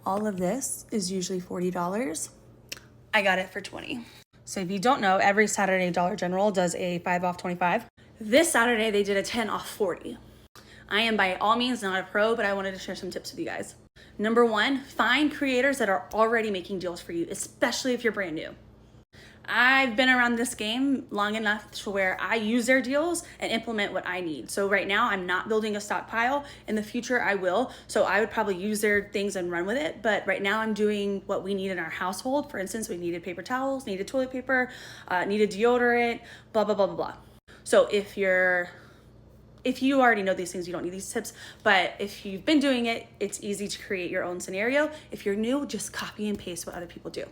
all of this is usually $40. I got it for $20. So if you don't know, every Saturday Dollar General does a 5 off 25. This Saturday they did a 10 off 40. I am by all means not a pro, but I wanted to share some tips with you guys. Number one, find creators that are already making deals for you, especially if you're brand new. I've been around this game long enough to where I use their deals and implement what I need. So right now I'm not building a stockpile. In the future I will. So I would probably use their things and run with it. But right now I'm doing what we need in our household. For instance, we needed paper towels, needed toilet paper, needed deodorant, blah, blah, blah, blah, blah. So if you already know these things, you don't need these tips, but if you've been doing it, it's easy to create your own scenario. If you're new, just copy and paste what other people do.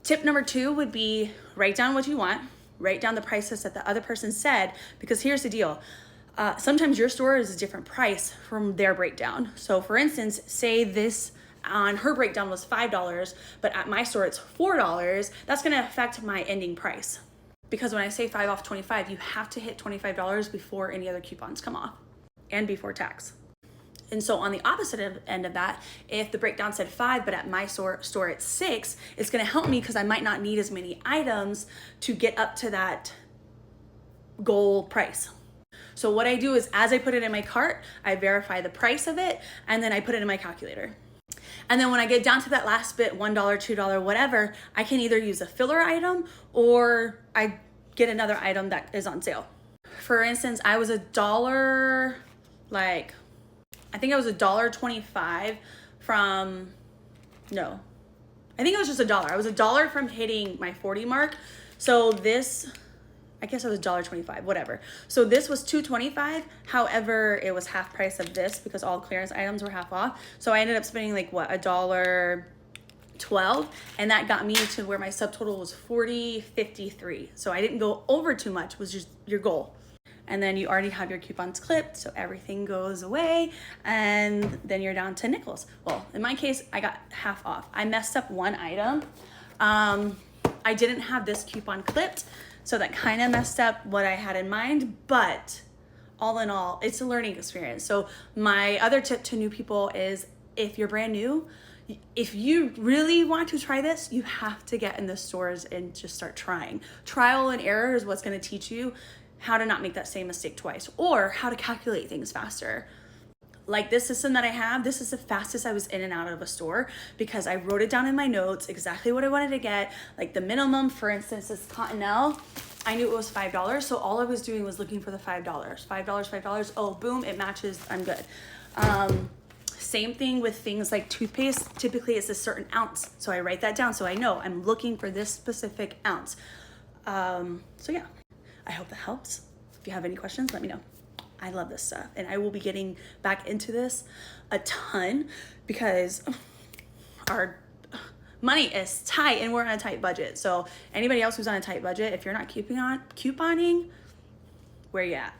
Tip number 2 would be write down what you want, write down the prices that the other person said, because here's the deal. Sometimes your store is a different price from their breakdown. So for instance, say this on her breakdown was $5, but at my store it's $4, that's gonna affect my ending price. Because when I say 5 off 25, you have to hit $25 before any other coupons come off and before tax. And so on the opposite end of that, if the breakdown said 5, but at my store it's 6, it's gonna help me because I might not need as many items to get up to that goal price. So what I do is as I put it in my cart, I verify the price of it, and then I put it in my calculator. And then when I get down to that last bit, $1, $2, whatever, I can either use a filler item or I get another item that is on sale. For instance, I was $1.25 from, no, I think it was just $1. I was $1 from hitting my 40 mark. So this, I guess it was $1.25, whatever. So this was $2.25. However, it was half price of this because all clearance items were half off. So I ended up spending like what, $1.12, and that got me to where my subtotal was $40.53. So I didn't go over too much, was just your goal. And then you already have your coupons clipped, so everything goes away, and then you're down to nickels. Well, in my case, I got half off. I messed up one item. I didn't have this coupon clipped, so that kind of messed up what I had in mind, but all in all, it's a learning experience. So my other tip to new people is if you're brand new, if you really want to try this, you have to get in the stores and just start trying. Trial and error is what's gonna teach you how to not make that same mistake twice, or how to calculate things faster. Like this system that I have, this is the fastest I was in and out of a store because I wrote it down in my notes, exactly what I wanted to get. Like the minimum, for instance, this Cottonelle, I knew it was $5. So all I was doing was looking for the $5, $5. Oh, boom, it matches, I'm good. Same thing with things like toothpaste. Typically it's a certain ounce. So I write that down so I know I'm looking for this specific ounce. So yeah, I hope that helps. If you have any questions, let me know. I love this stuff, and I will be getting back into this a ton because our money is tight and we're on a tight budget. So anybody else who's on a tight budget, if you're not couponing, where you at?